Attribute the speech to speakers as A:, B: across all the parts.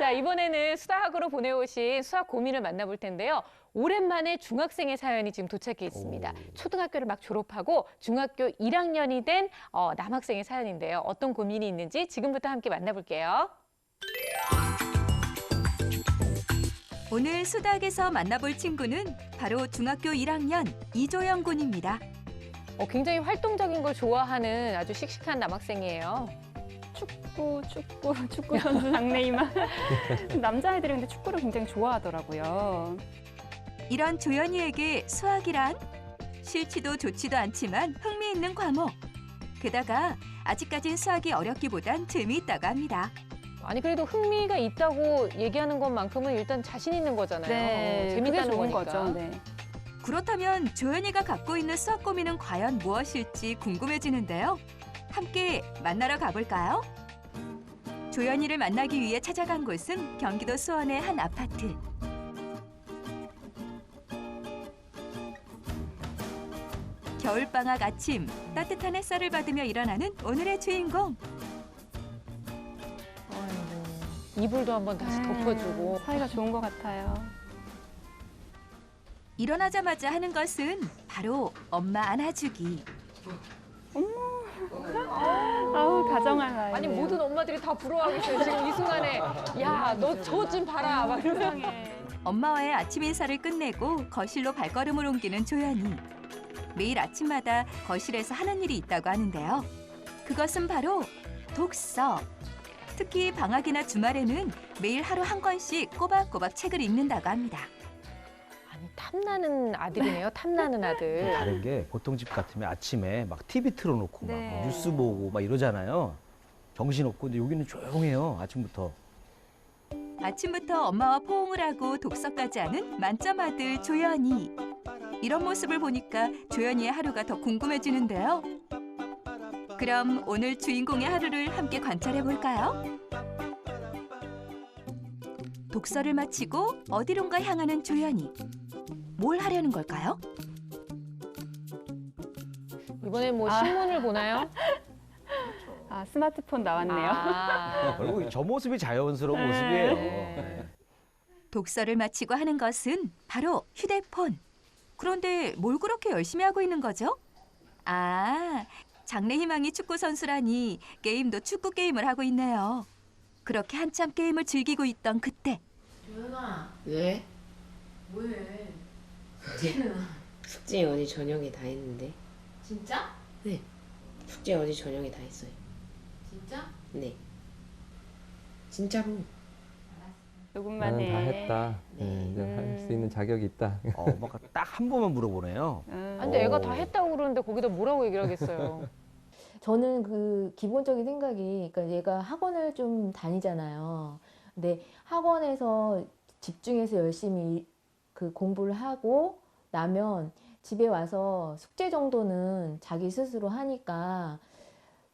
A: 자, 이번에는 수학으로 보내오신 수학 고민을 만나볼 텐데요. 오랜만에 중학생의 사연이 지금 도착해 있습니다. 초등학교를 막 졸업하고 중학교 1학년이 된 남학생의 사연인데요. 어떤 고민이 있는지 지금부터 함께 만나볼게요.
B: 오늘 수닥에서 만나볼 친구는 바로 중학교 1학년 이조영 군입니다.
A: 굉장히 활동적인 걸 좋아하는 아주 씩씩한 남학생이에요.
C: 축구 선수 장래희망. 남자애들이 근데 축구를 굉장히 좋아하더라고요.
B: 이런 조연이에게 수학이란 싫지도 좋지도 않지만 흥미있는 과목. 게다가 아직까진 수학이 어렵기보단 재미있다고 합니다.
A: 아니 그래도 흥미가 있다고 얘기하는 것만큼은 일단 자신 있는 거잖아요.
C: 네,
A: 재밌다는
C: 그게 좋은
A: 거니까.
C: 거죠. 네.
B: 그렇다면 조연이가 갖고 있는 수학 고민은 과연 무엇일지 궁금해지는데요. 함께 만나러 가볼까요? 조연이를 만나기 위해 찾아간 곳은 경기도 수원의 한 아파트. 겨울방학 아침, 따뜻한 햇살을 받으며 일어나는 오늘의 주인공.
A: 아이고, 이불도 한번 다시 덮어주고.
C: 사이가 좋은 것 같아요.
B: 일어나자마자 하는 것은 바로 엄마 안아주기.
C: 아우, 가정할 나이.
A: 아니 모든 엄마들이 다 부러워하겠어요. 지금 이 순간에 야, 너 저 좀 봐라. 막 이러면서.
C: 세상에.
B: 엄마와의 아침 인사를 끝내고 거실로 발걸음을 옮기는 조연이. 매일 아침마다 거실에서 하는 일이 있다고 하는데요. 그것은 바로 독서. 특히 방학이나 주말에는 매일 하루 한 권씩 꼬박꼬박 책을 읽는다고 합니다.
A: 아니 탐나는 아들이네요. 탐나는 아들.
D: 다른 게 보통 집 같으면 아침에 막 TV 틀어놓고 막
C: 네.
D: 뉴스 보고 막 이러잖아요. 정신없고. 근데 여기는 조용해요. 아침부터.
B: 아침부터 엄마와 포옹을 하고 독서까지 하는 만점 아들 조연이. 이런 모습을 보니까 조연이의 하루가 더 궁금해지는데요. 그럼 오늘 주인공의 하루를 함께 관찰해 볼까요? 독서를 마치고 어디론가 향하는 조연이. 뭘 하려는 걸까요?
A: 이번에 뭐 신문을 보나요?
C: 아, 스마트폰 나왔네요.
A: 아,
D: 그리고 저 모습이 자연스러운
C: 네.
D: 모습이에요. 네.
B: 독서를 마치고 하는 것은 바로 휴대폰. 그런데 뭘 그렇게 열심히 하고 있는 거죠? 아, 장래희망이 축구 선수라니 게임도 축구 게임을 하고 있네요. 그렇게 한참 게임을 즐기고 있던 그때
E: 조연아,
F: 왜?
E: 뭐해? 숙제는
F: 숙제 어제 저녁에 다 했는데.
E: 진짜?
F: 네. 숙제 어제 저녁에 다 했어요.
E: 진짜?
F: 네. 진짜로.
C: 조금만
G: 나는
C: 해.
G: 다 했다. 네, 이제 할 수 있는 자격이 있다.
D: 막 딱 한 번만 물어보네요.
A: 아, 근데 애가 다 했다고 그러는데 거기다 뭐라고 얘기를 하겠어요.
H: 저는 그 기본적인 생각이, 그러니까 얘가 학원을 좀 다니잖아요. 근데 학원에서 집중해서 열심히 그 공부를 하고 나면 집에 와서 숙제 정도는 자기 스스로 하니까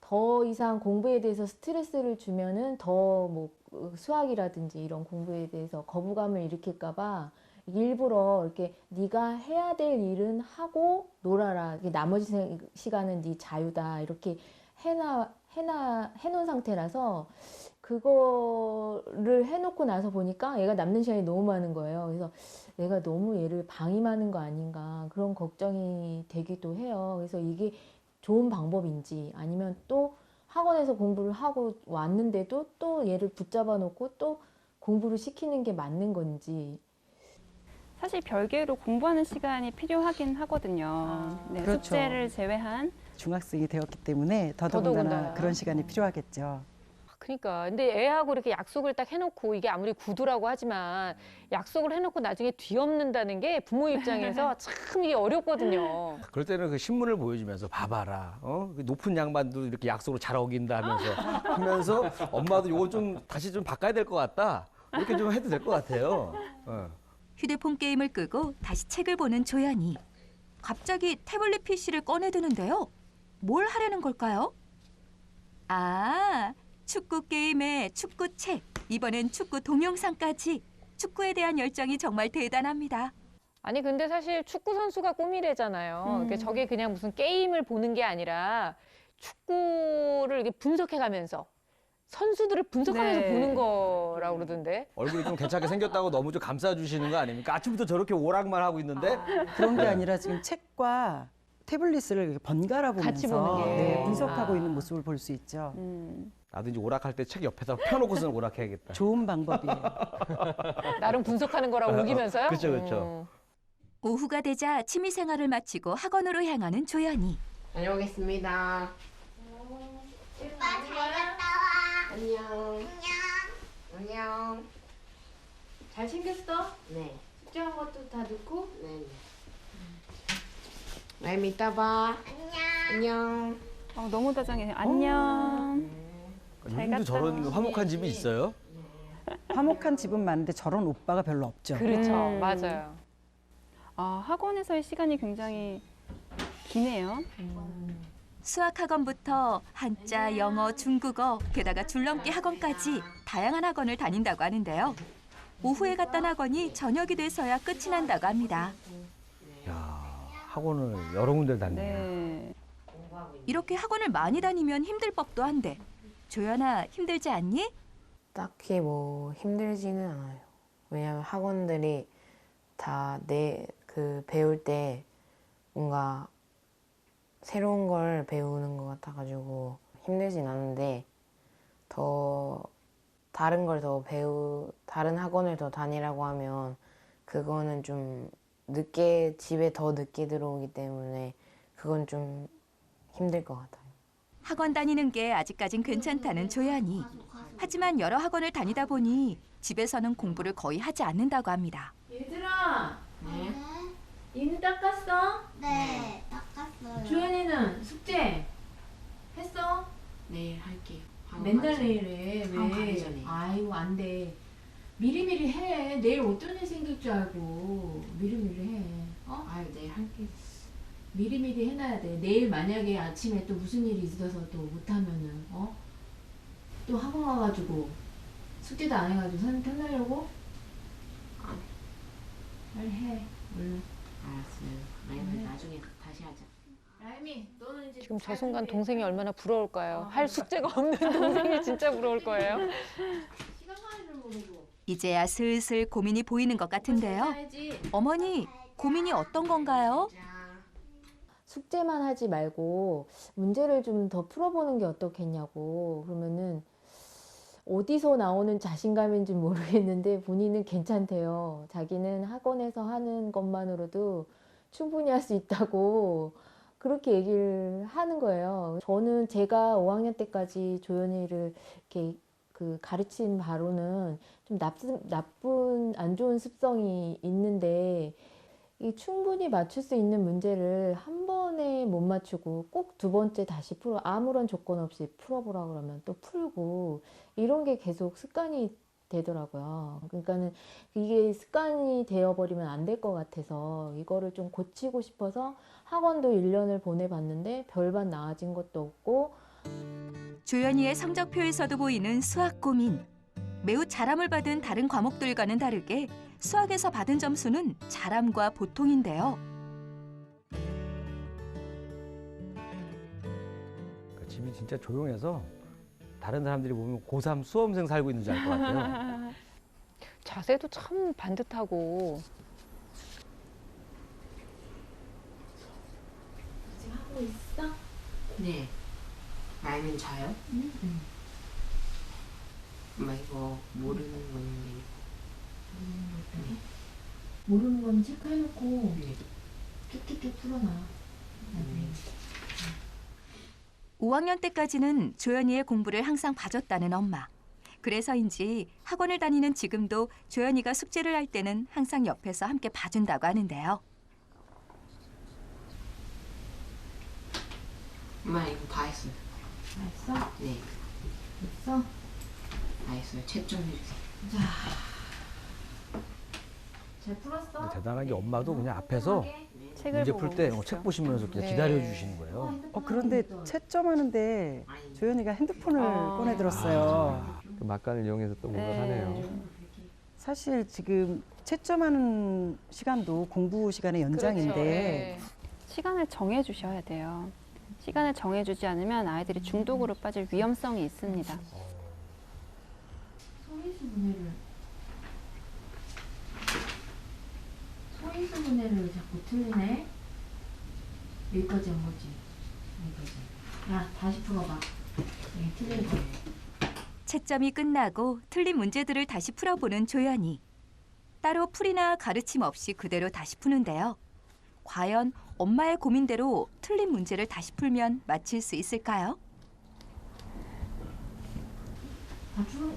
H: 더 이상 공부에 대해서 스트레스를 주면은 더 뭐 수학이라든지 이런 공부에 대해서 거부감을 일으킬까 봐 일부러 이렇게 네가 해야 될 일은 하고 놀아라. 이게 나머지 시간은 네 자유다. 이렇게 해놓은 상태라서 그거를 해놓고 나서 보니까 얘가 남는 시간이 너무 많은 거예요. 그래서 내가 너무 얘를 방임하는 거 아닌가 그런 걱정이 되기도 해요. 그래서 이게 좋은 방법인지 아니면 또 학원에서 공부를 하고 왔는데도 또 얘를 붙잡아 놓고 또 공부를 시키는 게 맞는 건지.
C: 사실 별개로 공부하는 시간이 필요하긴 하거든요. 네,
I: 그렇죠.
C: 숙제를 제외한.
I: 중학생이 되었기 때문에
A: 더더군다나.
I: 더더군다나 그런 시간이 필요하겠죠.
A: 그러니까 근데 애하고 이렇게 약속을 딱 해놓고 이게 아무리 구두라고 하지만 약속을 해놓고 나중에 뒤엎는다는 게 부모 입장에서 참 이게 어렵거든요.
D: 그럴 때는 그 신문을 보여주면서 봐봐라. 그 높은 양반도 이렇게 약속을 잘 어긴다 하면서 엄마도 이거 좀 다시 좀 바꿔야 될 것 같다. 이렇게 좀 해도 될 것 같아요.
B: 휴대폰 게임을 끄고 다시 책을 보는 조연이. 갑자기 태블릿 PC를 꺼내드는데요. 뭘 하려는 걸까요? 아, 축구 게임에 축구 책. 이번엔 축구 동영상까지. 축구에 대한 열정이 정말 대단합니다.
A: 아니 근데 사실 축구 선수가 꿈이래잖아요. 그러니까 저게 그냥 무슨 게임을 보는 게 아니라 축구를 이렇게 분석해가면서 선수들을 분석하면서
C: 네.
A: 보는 거라고 그러던데.
D: 얼굴이 좀 괜찮게 생겼다고 너무 좀 감싸주시는 거 아닙니까? 아침부터 저렇게 오락만 하고 있는데
I: 그런 게 아니라 지금 책과 태블릿을 이렇게 번갈아
A: 같이
I: 보면서
A: 보는 게.
I: 네, 분석하고
A: 아.
I: 있는 모습을 볼 수 있죠.
D: 나도 이제 오락할 때 책 옆에다 펴놓고서는 오락해야겠다.
I: 좋은 방법이에요.
A: 나름 분석하는 거라고 우기면서요?
D: 그렇죠, 그렇죠.
B: 오후가 되자 취미 생활을 마치고 학원으로 향하는 조연이.
F: 다녀오겠습니다.
E: 오빠 잘 갔다 와.
F: 안녕. 안녕.
E: 잘 챙겼어?
F: 네.
E: 숙제한 것도 다 넣고?
F: 네. 라임이 이따 봐. 안녕.
C: 너무 다정해. 안녕. 잘
D: 님도
C: 갔다
D: 저런
C: 와.
D: 화목한 집이 있어요?
I: 화목한 집은 많은데 저런 오빠가 별로 없죠.
A: 그렇죠. 맞아요.
C: 학원에서의 시간이 굉장히 기네요.
B: 수학학원부터 한자, 영어, 중국어, 게다가 줄넘기 학원까지 다양한 학원을 다닌다고 하는데요. 오후에 갔던 학원이 저녁이 돼서야 끝이 난다고 합니다.
D: 야, 학원을 여러 군데를 다니네.
C: 네.
B: 이렇게 학원을 많이 다니면 힘들 법도 한데 조연아 힘들지 않니?
F: 딱히 뭐 힘들지는 않아요. 왜냐면 학원들이 다 배울 때 뭔가 새로운 걸 배우는 것 같아가지고 힘들진 않은데 더 다른 걸 더 다른 학원을 더 다니라고 하면 그거는 좀 집에 더 늦게 들어오기 때문에 그건 좀 힘들 것 같아요.
B: 학원 다니는 게 아직까진 괜찮다는 조연이. 하지만 여러 학원을 다니다 보니 집에서는 공부를 거의 하지 않는다고 합니다.
E: 얘들아,
F: 네.
E: 이는 닦았어?
J: 네, 닦았어요.
E: 주연이는 숙제 했어?
F: 내일 할게요. 학원
E: 맨날
F: 가기
E: 내일 해.
F: 학원 가기
E: 왜?
F: 전에.
E: 아이고 안 돼. 미리미리 해. 내일 어떤 일 생길 줄 알고 미리미리 해. 어?
F: 아유, 내일 할게요.
E: 미리미리 해놔야 돼. 내일 만약에 아침에 또 무슨 일이 있어서 또 못하면은 또 학원 가가지고 숙제도 안 해가지고 선생님 혼나려고?
F: 아니.
E: 빨리 해. 얼른.
F: 알았어요. 라임이 나중에 다시 하자.
E: 라임이 너는 이제
A: 지금 저
E: 잘
A: 순간
E: 준비해.
A: 동생이 얼마나 부러울까요? 할 숙제가 없는 동생이 진짜 부러울 거예요.
E: 시간 가는 줄 모르고.
B: 이제야 슬슬 고민이 보이는 것 같은데요.
E: 해야지.
B: 어머니, 고민이 어떤 건가요?
H: 숙제만 하지 말고 문제를 좀 더 풀어보는 게 어떻겠냐고. 그러면은 어디서 나오는 자신감인지 모르겠는데 본인은 괜찮대요. 자기는 학원에서 하는 것만으로도 충분히 할 수 있다고 그렇게 얘기를 하는 거예요. 저는 제가 5학년 때까지 조연이를 이렇게 가르친 바로는 좀 나쁜 안 좋은 습성이 있는데 이 충분히 맞출 수 있는 문제를 한 번에 못 맞추고 꼭 두 번째 다시 아무런 조건 없이 풀어보라 그러면 또 풀고 이런 게 계속 습관이 되더라고요. 그러니까는 이게 습관이 되어버리면 안 될 것 같아서 이거를 좀 고치고 싶어서 학원도 1년을 보내봤는데 별반 나아진 것도 없고.
B: 조연이의 성적표에서도 보이는 수학 고민. 매우 잘함을 받은 다른 과목들과는 다르게 수학에서 받은 점수는 잘함과 보통인데요.
D: 집이 진짜 조용해서 다른 사람들이 보면 고3 수험생 살고 있는 줄 알 것 같아요.
A: 자세도 참 반듯하고.
E: 지금 하고 있어?
F: 네. 라임은 자요?
E: 응.
F: 엄마 이거 모르는 건데.
E: 모르는 건 체크해놓고
F: 네.
E: 쭉쭉쭉 풀어놔. 나중에.
B: 5학년 때까지는 조연이의 공부를 항상 봐줬다는 엄마. 그래서인지 학원을 다니는 지금도 조연이가 숙제를 할 때는 항상 옆에서 함께 봐준다고 하는데요.
F: 엄마 이거 다 했어요.
E: 알았어?
F: 네.
E: 됐어?
F: 다 했어요. 채점 해주세요.
E: 잘 풀었어?
D: 근데 대단한 게 엄마도 그냥 앞에서
C: 책을
D: 문제
C: 보고
D: 풀 때
C: 계시죠.
D: 책 보시면서 그냥
A: 네.
D: 기다려 주시는 거예요.
I: 그런데 채점하는데 조연이가 핸드폰을 꺼내 들었어요.
G: 그 막간을 이용해서 또 뭔가 하네요.
I: 사실 지금 채점하는 시간도 공부 시간의 연장인데
A: 그렇죠. 네.
C: 시간을 정해 주셔야 돼요. 시간을 정해 주지 않으면 아이들이 중독으로 빠질 위험성이 있습니다.
E: 분해를 소인수 분해를 자꾸 틀리네. 여기까지 한 거지. 여기까지. 야, 다시 풀어봐. 여기 틀린 거.
B: 채점이 끝나고 틀린 문제들을 다시 풀어보는 조연이. 따로 풀이나 가르침 없이 그대로 다시 푸는데요. 과연 엄마의 고민대로 틀린 문제를 다시 풀면 맞힐 수 있을까요?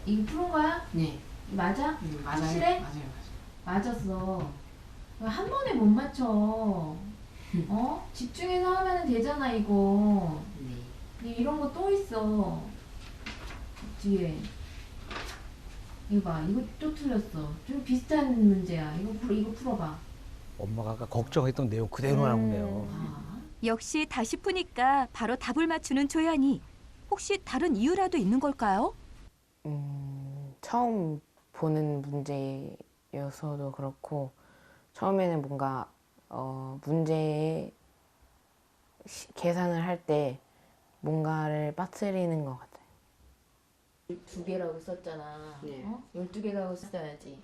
E: 이거 푸는 거야?
F: 네.
E: 맞아?
F: 맞아요.
E: 확실해?
F: 맞아요.
E: 맞았어. 한 번에 못 맞춰. 어? 집중해서 하면 되잖아, 이거.
F: 네.
E: 이런 거 또 있어. 뒤에. 이거 봐. 이거 또 틀렸어. 좀 비슷한 문제야. 이거 풀어봐.
D: 엄마가 아까 걱정했던 내용 그대로 나오네요.
E: 아.
B: 역시 다시 푸니까 바로 답을 맞추는 조연이. 혹시 다른 이유라도 있는 걸까요?
K: 처음 보는 문제여서도 그렇고 처음에는 뭔가 문제 계산을 할 때 뭔가를 빠뜨리는 것 같아요.
H: 2개라고 썼잖아.
F: 네.
H: 12개라고 써야지.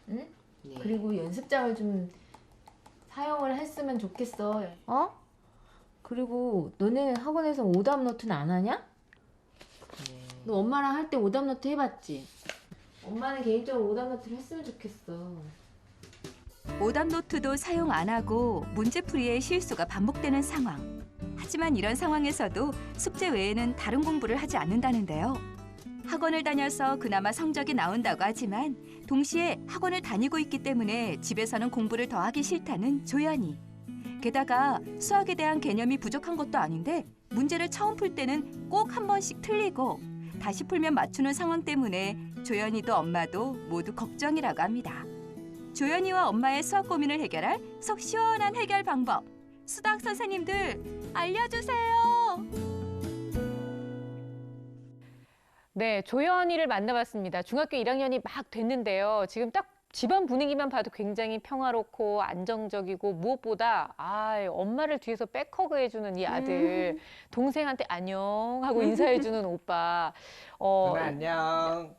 H: 응?
F: 네.
H: 그리고 연습장을 좀 사용을 했으면 좋겠어. 어? 그리고 너네는 학원에서 오답 노트는 안 하냐? 너 엄마랑 할 때 오답 노트 해봤지? 엄마는 개인적으로 오답 노트를 했으면 좋겠어.
B: 오답 노트도 사용 안 하고 문제풀이에 실수가 반복되는 상황. 하지만 이런 상황에서도 숙제 외에는 다른 공부를 하지 않는다는데요. 학원을 다녀서 그나마 성적이 나온다고 하지만 동시에 학원을 다니고 있기 때문에 집에서는 공부를 더 하기 싫다는 조연이. 게다가 수학에 대한 개념이 부족한 것도 아닌데 문제를 처음 풀 때는 꼭 한 번씩 틀리고 다시 풀면 맞추는 상황 때문에 조연이도 엄마도 모두 걱정이라고 합니다. 조연이와 엄마의 수학 고민을 해결할 속 시원한 해결 방법. 수학 선생님들 알려주세요.
A: 네, 조연이를 만나봤습니다. 중학교 1학년이 막 됐는데요. 지금 딱 집안 분위기만 봐도 굉장히 평화롭고 안정적이고 무엇보다 엄마를 뒤에서 백허그 해주는 이 아들, 동생한테 안녕 하고 인사해주는 오빠.
D: 누나 안녕.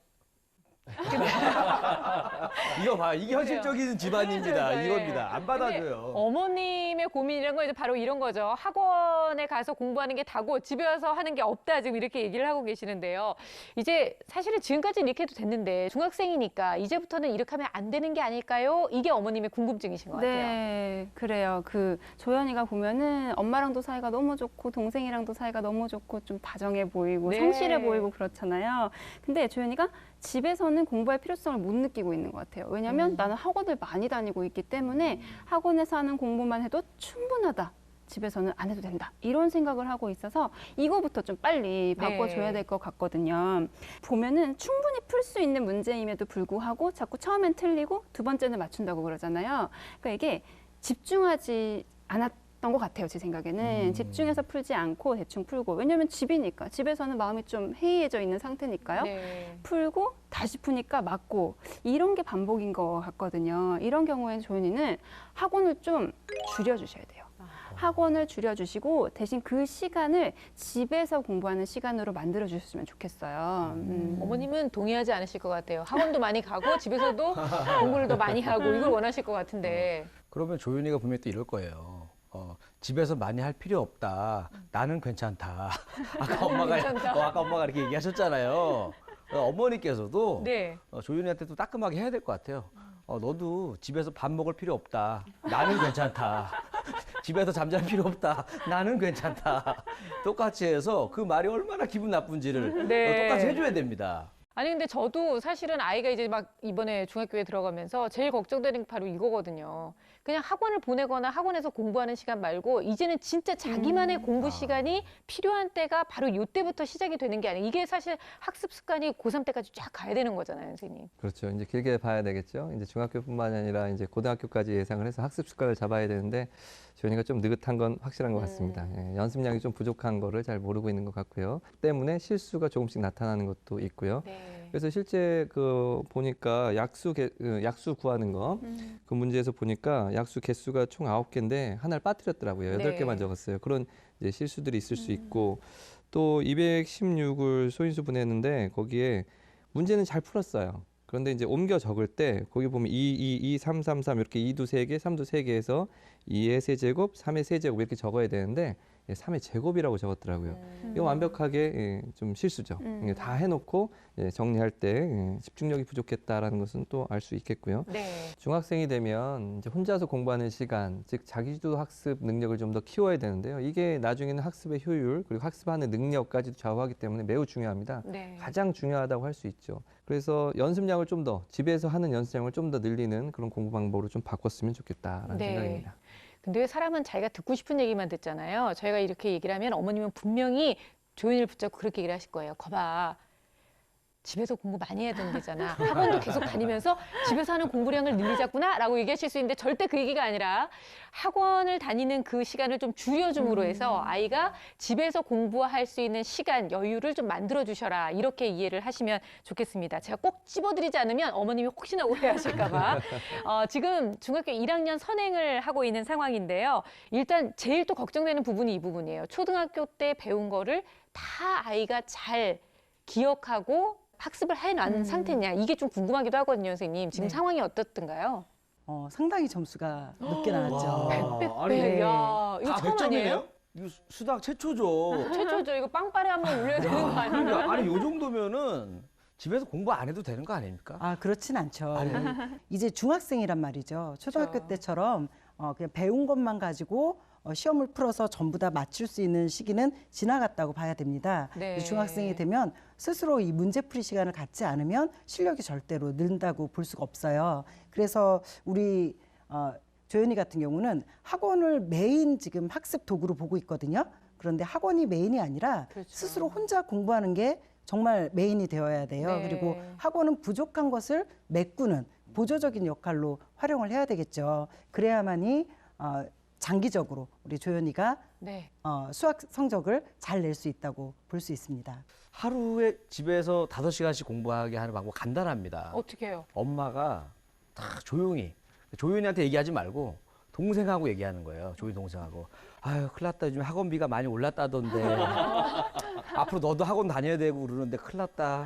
D: 이거 봐, 이게 현실적인 집안입니다.
A: 맞아요.
D: 이겁니다. 안 받아줘요.
A: 어머님의 고민이란 건 이제 바로 이런 거죠. 학원에 가서 공부하는 게 다고 집에 와서 하는 게 없다. 지금 이렇게 얘기를 하고 계시는데요. 이제 사실은 지금까지는 이렇게 해도 됐는데 중학생이니까 이제부터는 이렇게 하면 안 되는 게 아닐까요? 이게 어머님의 궁금증이신 것 같아요.
C: 네, 그래요. 그 조연이가 보면은 엄마랑도 사이가 너무 좋고 동생이랑도 사이가 너무 좋고 좀 다정해 보이고
A: 네.
C: 성실해 보이고 그렇잖아요. 근데 조연이가 집에서는 공부할 필요성을 못 느끼고 있는 것 같아요. 왜냐하면 나는 학원을 많이 다니고 있기 때문에 학원에서 하는 공부만 해도 충분하다. 집에서는 안 해도 된다. 이런 생각을 하고 있어서 이거부터 좀 빨리 바꿔줘야 될 것 같거든요. 보면은 충분히 풀 수 있는 문제임에도 불구하고 자꾸 처음엔 틀리고 두 번째는 맞춘다고 그러잖아요. 그러니까 이게 집중하지 않았던 것 같아요. 제 생각에는 집중해서 풀지 않고 대충 풀고, 왜냐하면 집이니까 집에서는 마음이 좀 해이해져 있는 상태니까요.
A: 네.
C: 풀고 다시 푸니까 맞고 이런 게 반복인 것 같거든요. 이런 경우에는 조연이는 학원을 좀 줄여주셔야 돼요. 학원을 줄여주시고 대신 그 시간을 집에서 공부하는 시간으로 만들어주셨으면 좋겠어요.
A: 어머님은 동의하지 않으실 것 같아요. 학원도 많이 가고 집에서도 공부를 더 많이 하고 이걸 원하실 것 같은데.
D: 그러면 조윤이가 분명히 또 이럴 거예요. 집에서 많이 할 필요 없다. 나는 괜찮다. 아까 엄마가 이렇게 얘기하셨잖아요. 어머니께서도
A: 네.
D: 조윤이한테 또 따끔하게 해야 될 것 같아요. 너도 집에서 밥 먹을 필요 없다. 나는 괜찮다. 집에서 잠잘 필요 없다. 나는 괜찮다. 똑같이 해서 그 말이 얼마나 기분 나쁜지를
A: 네.
D: 똑같이 해줘야 됩니다.
A: 아니 근데 저도 사실은 아이가 이제 막 이번에 중학교에 들어가면서 제일 걱정되는 게 바로 이거거든요. 그냥 학원을 보내거나 학원에서 공부하는 시간 말고 이제는 진짜 자기만의 공부 시간이 필요한 때가 바로 이때부터 시작이 되는 게 아니에요. 이게 사실 학습 습관이 고3 때까지 쫙 가야 되는 거잖아요, 선생님.
G: 그렇죠. 이제 길게 봐야 되겠죠. 이제 중학교뿐만이 아니라 이제 고등학교까지 예상을 해서 학습 습관을 잡아야 되는데 조연이가 좀 느긋한 건 확실한 것 같습니다. 예, 연습량이 좀 부족한 거를 잘 모르고 있는 것 같고요. 때문에 실수가 조금씩 나타나는 것도 있고요.
A: 네.
G: 그래서 실제 보니까 약수 구하는 거 그 문제에서 보니까 약수 개수가 총 9개인데 하나를 빠뜨렸더라고요. 8개만 적었어요. 그런 이제 실수들이 있을 수 있고 또 216을 소인수 분했는데 거기에 문제는 잘 풀었어요. 그런데 이제 옮겨 적을 때 거기 보면 2, 3, 3, 3 이렇게 2도 3개, 3도 3개 해서 2의 세제곱, 3의 세제곱 이렇게 적어야 되는데 3의 제곱이라고 적었더라고요. 이거 완벽하게 좀 실수죠. 이게 다 해놓고 정리할 때 집중력이 부족했다라는 것은 또 알 수 있겠고요.
A: 네.
G: 중학생이 되면 이제 혼자서 공부하는 시간, 즉 자기주도 학습 능력을 좀 더 키워야 되는데요. 이게 나중에는 학습의 효율 그리고 학습하는 능력까지도 좌우하기 때문에 매우 중요합니다.
A: 네.
G: 가장 중요하다고 할 수 있죠. 그래서 연습량을 좀 더 집에서 하는 연습량을 좀 더 늘리는 그런 공부 방법으로 좀 바꿨으면 좋겠다라는
A: 네.
G: 생각입니다.
A: 근데 왜 사람은 자기가 듣고 싶은 얘기만 듣잖아요. 저희가 이렇게 얘기를 하면 어머님은 분명히 조연이를 붙잡고 그렇게 얘기를 하실 거예요. 거봐. 집에서 공부 많이 해야 된다잖아. 학원도 계속 다니면서 집에서 하는 공부량을 늘리자꾸나 라고 얘기하실 수 있는데 절대 그 얘기가 아니라 학원을 다니는 그 시간을 좀 줄여줌으로 해서 아이가 집에서 공부할 수 있는 시간, 여유를 좀 만들어 주셔라. 이렇게 이해를 하시면 좋겠습니다. 제가 꼭 찝어드리지 않으면 어머님이 혹시나 오해하실까 봐. 지금 중학교 1학년 선행을 하고 있는 상황인데요. 일단 제일 또 걱정되는 부분이 이 부분이에요. 초등학교 때 배운 거를 다 아이가 잘 기억하고 학습을 해놓은 상태냐 이게 좀 궁금하기도 하거든요, 선생님. 지금
I: 네.
A: 상황이 어떻든가요?
I: 상당히 점수가 높게 나왔죠.
A: 빽빽빽.
I: 네.
A: 야, 이거
D: 다
A: 처음
D: 100점이네요?
A: 아니에요?
D: 이거 수학 최초죠.
A: 최초죠. 이거 빵빠레 한번 울려야 되는 거 아니에요?
D: 아니 요 정도면은 집에서 공부 안 해도 되는 거 아닙니까?
I: 아, 그렇진 않죠.
D: 아니.
I: 이제 중학생이란 말이죠. 초등학교
A: 그렇죠.
I: 때처럼 그냥 배운 것만 가지고 시험을 풀어서 전부 다 맞출 수 있는 시기는 지나갔다고 봐야 됩니다.
A: 네.
I: 중학생이 되면 스스로 이 문제풀이 시간을 갖지 않으면 실력이 절대로 는다고 볼 수가 없어요. 그래서 우리 조연이 같은 경우는 학원을 메인 지금 학습 도구로 보고 있거든요. 그런데 학원이 메인이 아니라
A: 그렇죠.
I: 스스로 혼자 공부하는 게 정말 메인이 되어야 돼요.
A: 네.
I: 그리고 학원은 부족한 것을 메꾸는 보조적인 역할로 활용을 해야 되겠죠. 그래야만이 장기적으로 우리 조연이가
A: 네.
I: 수학 성적을 잘 낼 수 있다고 볼 수 있습니다.
D: 하루에 집에서 5시간씩 공부하게 하는 방법 간단합니다.
A: 어떻게 해요?
D: 엄마가 딱 조용히 조연이한테 얘기하지 말고 동생하고 얘기하는 거예요. 조연 동생하고. 아유, 큰일 났다. 요즘 학원비가 많이 올랐다던데. 앞으로 너도 학원 다녀야 되고 그러는데 큰일 났다.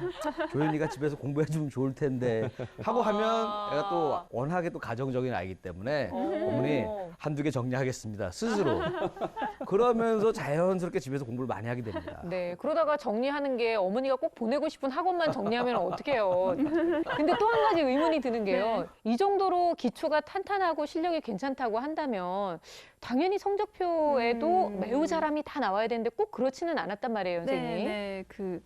D: 조연이가 집에서 공부해주면 좋을 텐데. 하고 하면 애가 또 워낙에 또 가정적인 아이기 때문에 어머니 한두 개 정리하겠습니다. 스스로. 그러면서 자연스럽게 집에서 공부를 많이 하게 됩니다.
A: 네, 그러다가 정리하는 게 어머니가 꼭 보내고 싶은 학원만 정리하면 어떡해요. 근데 또 한 가지 의문이 드는 게요. 이 정도로 기초가 탄탄하고 실력이 괜찮다고 한다면 당연히 성적표에도 매우 잘함이 다 나와야 되는데 꼭 그렇지는 않았단 말이에요, 선생님.
C: 네, 그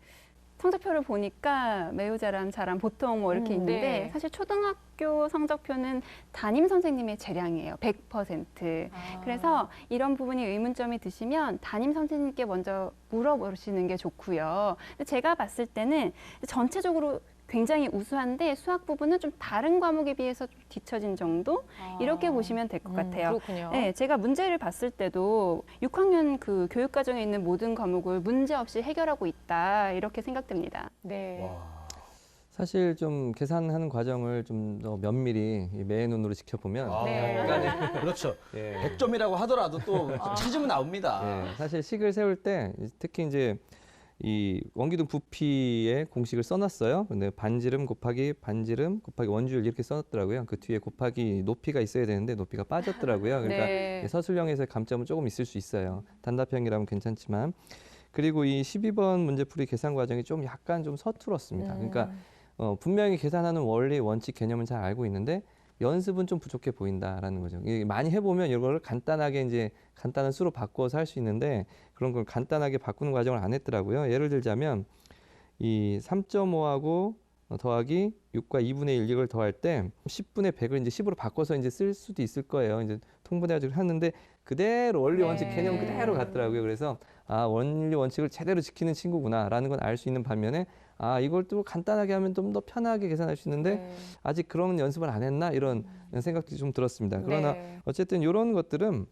C: 성적표를 보니까 매우 잘함, 잘함 보통 뭐 이렇게 있는데
A: 네.
C: 사실 초등학교 성적표는 담임 선생님의 재량이에요. 100%. 그래서 이런 부분이 의문점이 드시면 담임 선생님께 먼저 물어보시는 게 좋고요. 근데 제가 봤을 때는 전체적으로 굉장히 우수한데 수학 부분은 좀 다른 과목에 비해서 좀 뒤처진 정도 이렇게 보시면 될 것 같아요.
A: 그렇군요.
C: 네, 제가 문제를 봤을 때도 6학년 그 교육 과정에 있는 모든 과목을 문제 없이 해결하고 있다 이렇게 생각됩니다.
A: 네.
G: 사실 좀 계산하는 과정을 좀 더 면밀히 매 눈으로 지켜보면
A: 네.
G: 약간의
D: 그렇죠.
G: 예.
D: 100점이라고 하더라도 또 찾으면 나옵니다.
G: 예, 사실 식을 세울 때 특히 이제 이 원기둥 부피의 공식을 써놨어요. 근데 반지름 곱하기 반지름 곱하기 원주율 이렇게 써놨더라고요. 그 뒤에 곱하기 높이가 있어야 되는데 높이가 빠졌더라고요. 그러니까
A: 네.
G: 서술형에서의 감점은 조금 있을 수 있어요. 단답형이라면 괜찮지만. 그리고 이 12번 문제풀이 계산 과정이 좀 약간 좀 서툴었습니다. 그러니까 분명히 계산하는 원리, 원칙, 개념은 잘 알고 있는데 연습은 좀 부족해 보인다라는 거죠. 이게 많이 해보면 이걸 간단하게 이제 간단한 수로 바꿔서 할 수 있는데 그런 걸 간단하게 바꾸는 과정을 안 했더라고요. 예를 들자면 이 3.5하고 더하기 6과 2분의 1 이걸 더할 때 10분의 100을 이제 10으로 바꿔서 이제 쓸 수도 있을 거예요. 이제 통분해가지고 하는데 그대로 원리, 원칙,
A: 네.
G: 개념 그대로 같더라고요. 그래서 아, 원리, 원칙을 제대로 지키는 친구구나라는 건 알 수 있는 반면에 아, 이걸 또 간단하게 하면 좀 더 편하게 계산할 수 있는데
A: 네.
G: 아직 그런 연습을 안 했나 이런 생각도 좀 들었습니다. 그러나
A: 네.
G: 어쨌든 이런 것들은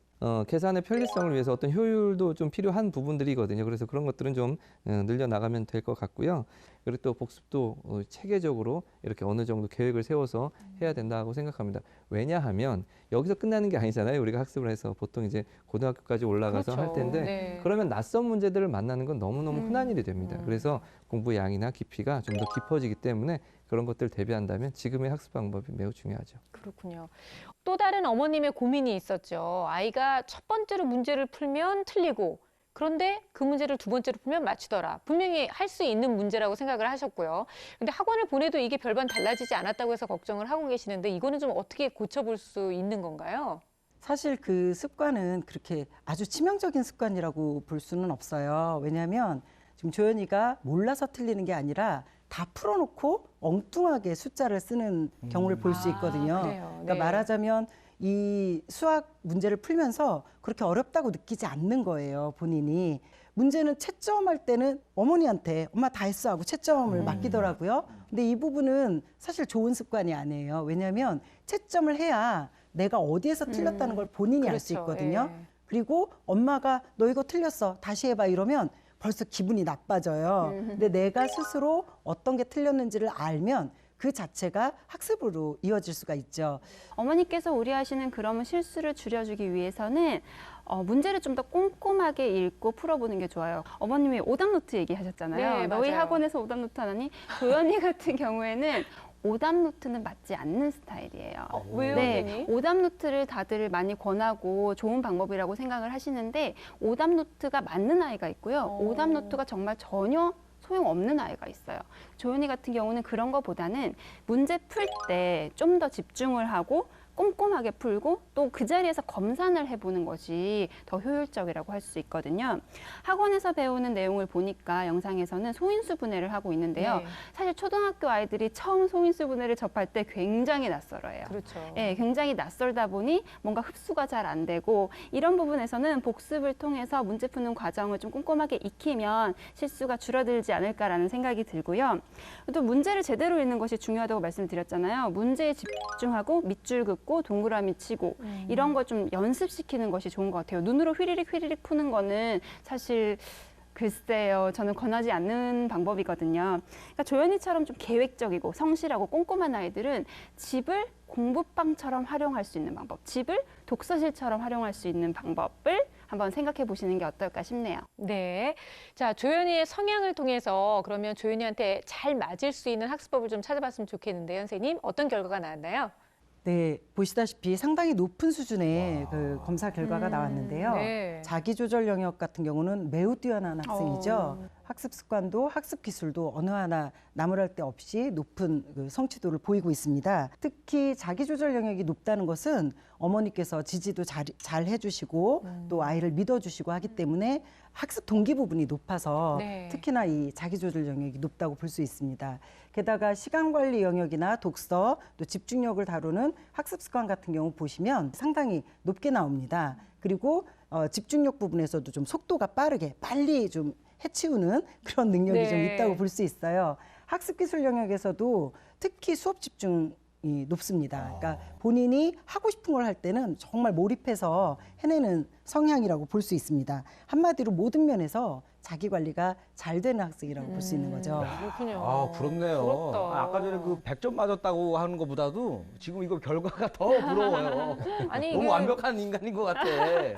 G: 계산의 편리성을 위해서 어떤 효율도 좀 필요한 부분들이거든요. 그래서 그런 것들은 좀 늘려나가면 될 것 같고요. 그리고 또 복습도 체계적으로 이렇게 어느 정도 계획을 세워서 해야 된다고 생각합니다. 왜냐하면 여기서 끝나는 게 아니잖아요. 우리가 학습을 해서 보통 이제 고등학교까지 올라가서 할 텐데
A: 네.
G: 그러면 낯선 문제들을 만나는 건 너무너무 흔한 일이 됩니다. 그래서 공부 양이나 깊이가 좀 더 깊어지기 때문에 그런 것들을 대비한다면 지금의 학습 방법이 매우 중요하죠.
A: 그렇군요. 또 다른 어머님의 고민이 있었죠. 아이가 첫 번째로 문제를 풀면 틀리고 그런데 그 문제를 두 번째로 풀면 맞추더라. 분명히 할 수 있는 문제라고 생각을 하셨고요. 근데 학원을 보내도 이게 별반 달라지지 않았다고 해서 걱정을 하고 계시는데 이거는 좀 어떻게 고쳐볼 수 있는 건가요?
I: 사실 그 습관은 그렇게 아주 치명적인 습관이라고 볼 수는 없어요. 왜냐하면 지금 조연이가 몰라서 틀리는 게 아니라 다 풀어놓고 엉뚱하게 숫자를 쓰는 경우를 볼 수 있거든요.
A: 그래요.
I: 그러니까
A: 네.
I: 말하자면 이 수학 문제를 풀면서 그렇게 어렵다고 느끼지 않는 거예요, 본인이. 문제는 채점할 때는 어머니한테 엄마 다 했어 하고 채점을 맡기더라고요. 근데 이 부분은 사실 좋은 습관이 아니에요. 왜냐하면 채점을 해야 내가 어디에서 틀렸다는 걸 본인이 알 수
A: 그렇죠.
I: 있거든요.
A: 예.
I: 그리고 엄마가 너 이거 틀렸어. 다시 해봐 이러면 벌써 기분이 나빠져요. 근데 내가 스스로 어떤 게 틀렸는지를 알면 그 자체가 학습으로 이어질 수가 있죠.
C: 어머니께서 우려하시는 그런 실수를 줄여주기 위해서는 문제를 좀 더 꼼꼼하게 읽고 풀어보는 게 좋아요. 어머님이 오답노트 얘기하셨잖아요.
A: 네,
C: 너희
A: 맞아요.
C: 학원에서 오답노트 하나니? 조연이 같은 경우에는 오답노트는 맞지 않는 스타일이에요.
A: 왜요,
C: 네,
A: 선생님?
C: 오답노트를 다들 많이 권하고 좋은 방법이라고 생각을 하시는데 오답노트가 맞는 아이가 있고요. 오답노트가 정말 전혀 소용없는 아이가 있어요. 조연이 같은 경우는 그런 것보다는 문제 풀 때 좀 더 집중을 하고 꼼꼼하게 풀고 또 그 자리에서 검산을 해보는 것이 더 효율적이라고 할 수 있거든요. 학원에서 배우는 내용을 보니까 영상에서는 소인수 분해를 하고 있는데요.
A: 네.
C: 사실 초등학교 아이들이 처음 소인수 분해를 접할 때 굉장히 낯설어요.
A: 그렇죠.
C: 예, 굉장히 낯설다 보니 뭔가 흡수가 잘 안 되고 이런 부분에서는 복습을 통해서 문제 푸는 과정을 좀 꼼꼼하게 익히면 실수가 줄어들지 않을까라는 생각이 들고요. 또 문제를 제대로 읽는 것이 중요하다고 말씀드렸잖아요. 문제에 집중하고 밑줄 긋고 동그라미 치고 이런 걸 좀 연습시키는 것이 좋은 것 같아요. 눈으로 휘리릭 푸는 거는 사실 글쎄요, 저는 권하지 않는 방법이거든요. 그러니까 조연이처럼 좀 계획적이고 성실하고 꼼꼼한 아이들은 집을 공부방처럼 활용할 수 있는 방법, 집을 독서실처럼 활용할 수 있는 방법을 한번 생각해 보시는 게 어떨까 싶네요.
A: 네. 자, 조연이의 성향을 통해서 그러면 조연이한테 잘 맞을 수 있는 학습법을 좀 찾아봤으면 좋겠는데요, 선생님. 어떤 결과가 나왔나요?
I: 네, 보시다시피 상당히 높은 수준의 그 검사 결과가 나왔는데요.
A: 네.
I: 자기조절 영역 같은 경우는 매우 뛰어난 학생이죠. 학습 습관도 학습 기술도 어느 하나 나무랄 데 없이 높은 그 성취도를 보이고 있습니다. 특히 자기조절 영역이 높다는 것은 어머니께서 지지도 잘 해주시고 또 아이를 믿어주시고 하기 때문에 학습 동기 부분이 높아서
A: 네.
I: 특히나 이 자기조절 영역이 높다고 볼 수 있습니다. 게다가 시간관리 영역이나 독서 또 집중력을 다루는 학습 습관 같은 경우 보시면 상당히 높게 나옵니다. 그리고 집중력 부분에서도 좀 속도가 빠르게 빨리 좀 해치우는 그런 능력이
A: 네.
I: 좀 있다고 볼 수 있어요. 학습 기술 영역에서도 특히 수업 집중이 높습니다. 그러니까 본인이 하고 싶은 걸 할 때는 정말 몰입해서 해내는 성향이라고 볼 수 있습니다. 한마디로 모든 면에서 자기 관리가 잘 되는 학생이라고 볼 수 있는 거죠.
A: 그렇군요.
D: 아, 부럽네요.
A: 부럽다.
D: 아까 전에 그 100점 맞았다고 하는 것보다도 지금 이거 결과가 더 부러워요.
A: 아니,
D: 너무
A: 이게
D: 완벽한 인간인 것 같아.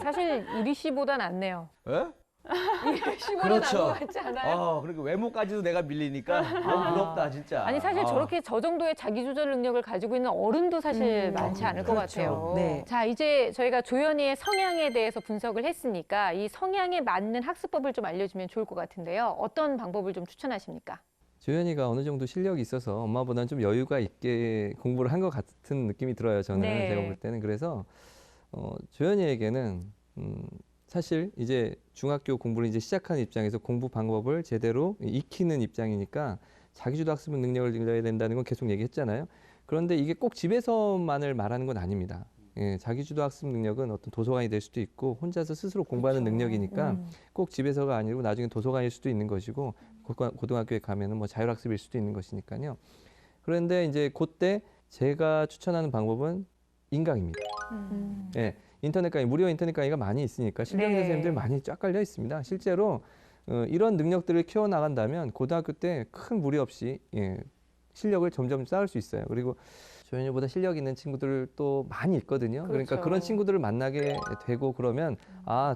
A: 사실 이리 씨보다 낫네요.
D: 예?
A: 이리 씨보다
D: 그렇죠.
A: 나은 것 같지 않아요?
D: 그러니까 외모까지도 내가 밀리니까 너무 부럽다, 진짜.
A: 아니 사실 저렇게 저 정도의 자기 조절 능력을 가지고 있는 어른도 사실 많지 않을 것
I: 그렇죠.
A: 같아요.
I: 네.
A: 자, 이제 저희가 조연이의 성향에 대해서 분석을 했으니까 이 성향에 맞는 학습법을 좀 알려주면 좋을 것 같은데요. 어떤 방법을 좀 추천하십니까?
G: 조연이가 어느 정도 실력이 있어서 엄마보다는 좀 여유가 있게 공부를 한 것 같은 느낌이 들어요. 저는
A: 네.
G: 제가 볼 때는. 그래서 조연이에게는 사실 이제 중학교 공부를 이제 시작하는 입장에서 공부 방법을 제대로 익히는 입장이니까 자기주도 학습 능력을 길러야 된다는 건 계속 얘기했잖아요. 그런데 이게 꼭 집에서만을 말하는 건 아닙니다. 예, 자기주도 학습 능력은 어떤 도서관이 될 수도 있고 혼자서 스스로 공부하는 능력이니까 꼭 집에서가 아니고 나중에 도서관일 수도 있는 것이고 고등학교에 가면은 뭐 자율학습일 수도 있는 것이니까요. 그런데 이제 그때 제가 추천하는 방법은 인강입니다. 예, 인터넷 강의, 무료 인터넷 강의가 많이 있으니까 실력 있는
A: 네.
G: 선생님들 많이 쫙 깔려 있습니다. 실제로 이런 능력들을 키워나간다면 고등학교 때 큰 무리 없이 실력을 점점 쌓을 수 있어요. 그리고 조현이보다 실력 있는 친구들도 많이 있거든요. 그러니까
A: 그렇죠.
G: 그런 친구들을 만나게 되고 그러면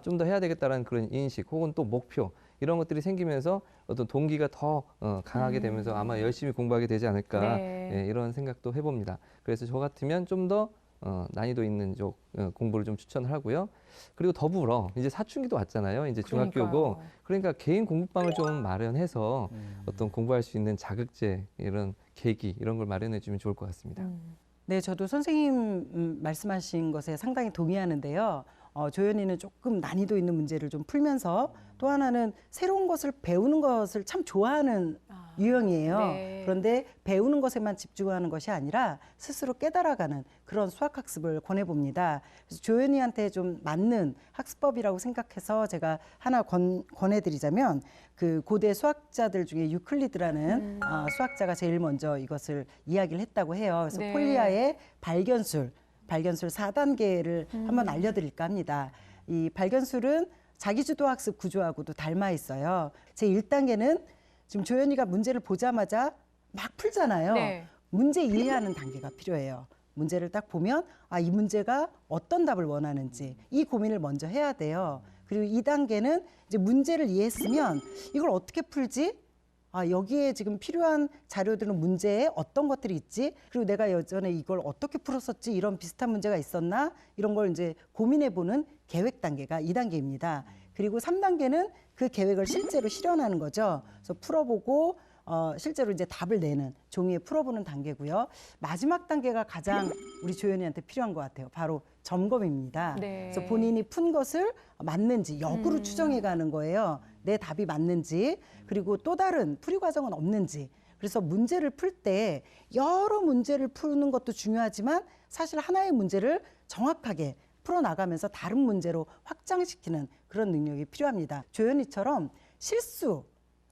G: 좀 더 해야 되겠다라는 그런 인식 혹은 또 목표 이런 것들이 생기면서 어떤 동기가 더 강하게 되면서 아마 열심히 공부하게 되지 않을까
A: 네.
G: 이런 생각도 해봅니다. 그래서 저 같으면 좀 더 난이도 있는 쪽 공부를 좀 추천을 하고요. 그리고 더불어 이제 사춘기도 왔잖아요. 이제 중학교고
A: 그러니까요.
G: 그러니까 개인 공부방을 좀 마련해서 어떤 공부할 수 있는 자극제 이런 계기 이런 걸 마련해 주면 좋을 것 같습니다.
I: 네, 저도 선생님 말씀하신 것에 상당히 동의하는데요. 조연이는 조금 난이도 있는 문제를 좀 풀면서 또 하나는 새로운 것을 배우는 것을 참 좋아하는 유형이에요.
A: 네.
I: 그런데 배우는 것에만 집중하는 것이 아니라 스스로 깨달아가는 그런 수학학습을 권해봅니다. 그래서 조연이한테 좀 맞는 학습법이라고 생각해서 제가 하나 권해드리자면 그 고대 수학자들 중에 유클리드라는 수학자가 제일 먼저 이것을 이야기를 했다고 해요. 그래서
A: 네.
I: 폴리아의 발견술 4단계를 한번 알려드릴까 합니다. 이 발견술은 자기주도 학습 구조하고도 닮아 있어요. 제1단계는 지금 조연이가 문제를 보자마자 막 풀잖아요.
A: 네.
I: 문제 이해하는 단계가 필요해요. 문제를 딱 보면 이 문제가 어떤 답을 원하는지 이 고민을 먼저 해야 돼요. 그리고 2단계는 이제 문제를 이해했으면 이걸 어떻게 풀지? 여기에 지금 필요한 자료들은 문제에 어떤 것들이 있지? 그리고 내가 예전에 이걸 어떻게 풀었었지? 이런 비슷한 문제가 있었나? 이런 걸 이제 고민해보는 계획 단계가 2단계입니다. 그리고 3단계는 그 계획을 실제로 실현하는 거죠. 그래서 풀어보고 실제로 이제 답을 내는 종이에 풀어보는 단계고요. 마지막 단계가 가장 우리 조연이한테 필요한 것 같아요. 바로 점검입니다.
A: 네.
I: 그래서 본인이 푼 것을 맞는지 역으로 추정해가는 거예요. 내 답이 맞는지 그리고 또 다른 풀이 과정은 없는지. 그래서 문제를 풀 때 여러 문제를 푸는 것도 중요하지만 사실 하나의 문제를 정확하게 풀어나가면서 다른 문제로 확장시키는 그런 능력이 필요합니다. 조연이처럼 실수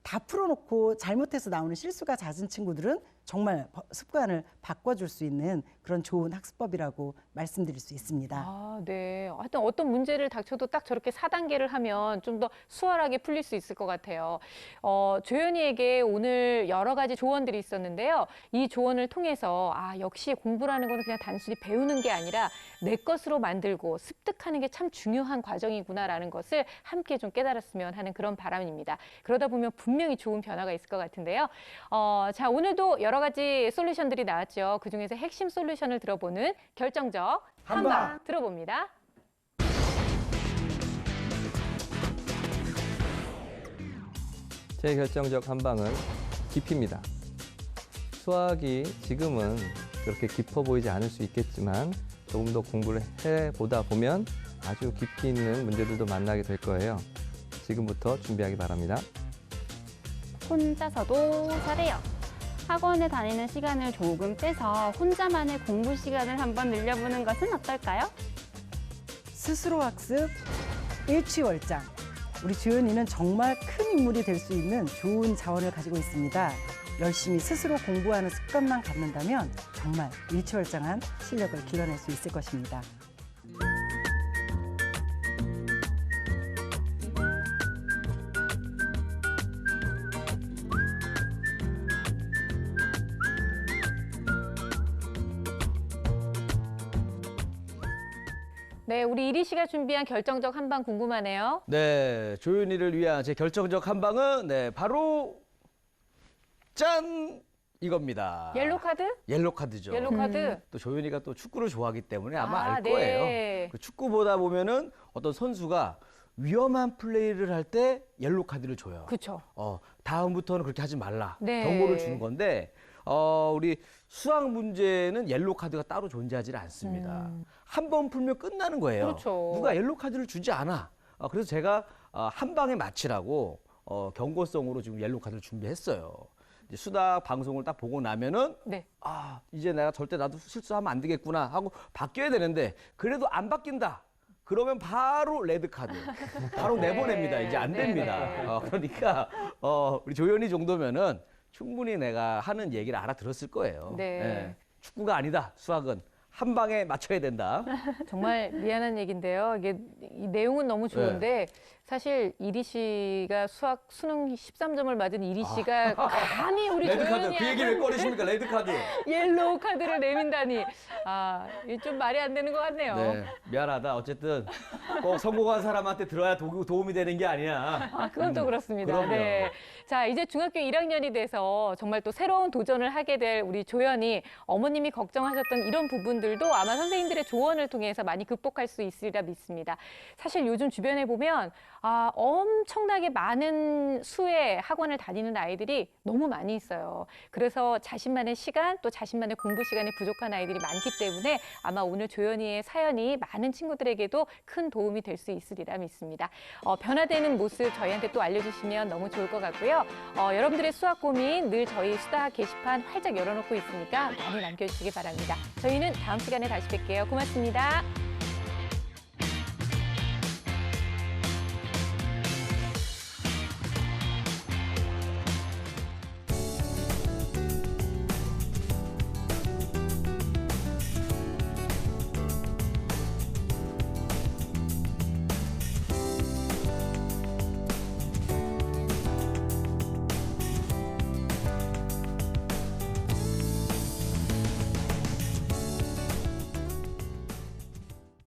I: 다 풀어놓고 잘못해서 나오는 실수가 잦은 친구들은 정말 습관을 바꿔줄 수 있는 그런 좋은 학습법이라고 말씀드릴 수 있습니다.
A: 네. 하여튼 어떤 문제를 닥쳐도 딱 저렇게 4단계를 하면 좀 더 수월하게 풀릴 수 있을 것 같아요. 조연이에게 오늘 여러 가지 조언들이 있었는데요. 이 조언을 통해서 역시 공부라는 거는 그냥 단순히 배우는 게 아니라 내 것으로 만들고 습득하는 게 참 중요한 과정이구나라는 것을 함께 좀 깨달았으면 하는 그런 바람입니다. 그러다 보면 분명히 좋은 변화가 있을 것 같은데요. 자, 오늘도 여러 가지 솔루션들이 나왔죠. 그중에서 핵심 솔루션을 들어보는 결정적 한방 들어봅니다.
G: 제 결정적 한방은 깊이입니다. 수학이 지금은 그렇게 깊어 보이지 않을 수 있겠지만 조금 더 공부를 해보다 보면 아주 깊이 있는 문제들도 만나게 될 거예요. 지금부터 준비하기 바랍니다.
C: 혼자서도 잘해요. 학원에 다니는 시간을 조금 빼서 혼자만의 공부 시간을 한번 늘려보는 것은 어떨까요?
I: 스스로 학습 일취월장. 우리 조연이는 정말 큰 인물이 될 수 있는 좋은 자원을 가지고 있습니다. 열심히 스스로 공부하는 습관만 갖는다면 정말 일취월장한 실력을 길러낼 수 있을 것입니다.
A: 네, 우리 이리 씨가 준비한 결정적 한방 궁금하네요.
D: 네, 조윤이를 위한 제 결정적 한방은 바로 짠! 이겁니다.
A: 옐로 카드?
D: 옐로 카드죠.
A: 옐로 카드.
D: 또 조윤이가 또 축구를 좋아하기 때문에 아마 알 거예요.
A: 네.
D: 그 축구 보다 보면은 어떤 선수가 위험한 플레이를 할 때 옐로 카드를 줘요.
A: 그렇죠.
D: 다음부터는 그렇게 하지 말라.
A: 네.
D: 경고를 주는 건데 우리 수학 문제는 옐로 카드가 따로 존재하지 않습니다. 한 번 풀면 끝나는 거예요.
A: 그렇죠.
D: 누가 옐로 카드를 주지 않아. 그래서 제가 한 방에 맞히라고 경고성으로 지금 옐로 카드를 준비했어요. 이제 수다 방송을 딱 보고 나면은
A: 네.
D: 이제 내가 절대 나도 실수하면 안 되겠구나 하고 바뀌어야 되는데 그래도 안 바뀐다. 그러면 바로 레드 카드, 바로
A: 네.
D: 내보냅니다. 이제 안 됩니다. 그러니까 우리 조연이 정도면은 충분히 내가 하는 얘기를 알아들었을 거예요.
A: 네.
D: 축구가 아니다. 수학은 한 방에 맞춰야 된다.
A: 정말 미안한 얘기인데요. 이게 이 내용은 너무 좋은데 사실 이리 씨가 수학 수능 13점을 맞은 이리 씨가 감히 우리
D: 레드카드
A: 조연이한테
D: 그 얘기를 왜 꺼내십니까? 레드카드.
A: 옐로우 카드를 내민다니. 아, 이게 좀 말이 안 되는 것 같네요.
D: 네, 미안하다. 어쨌든 꼭 성공한 사람한테 들어야 도움이 되는 게 아니야.
A: 아, 그건 또 그렇습니다.
D: 그럼요.
A: 네. 자, 이제 중학교 1학년이 돼서 정말 또 새로운 도전을 하게 될 우리 조연이 어머님이 걱정하셨던 이런 부분들도 아마 선생님들의 조언을 통해서 많이 극복할 수 있으리라 믿습니다. 사실 요즘 주변에 보면 엄청나게 많은 수의 학원을 다니는 아이들이 너무 많이 있어요. 그래서 자신만의 시간 또 자신만의 공부 시간이 부족한 아이들이 많기 때문에 아마 오늘 조연이의 사연이 많은 친구들에게도 큰 도움이 될 수 있으리라 믿습니다. 변화되는 모습 저희한테 또 알려주시면 너무 좋을 것 같고요. 여러분들의 수학 고민 늘 저희 수다 게시판 활짝 열어놓고 있으니까 많이 남겨주시기 바랍니다. 저희는 다음 시간에 다시 뵐게요. 고맙습니다.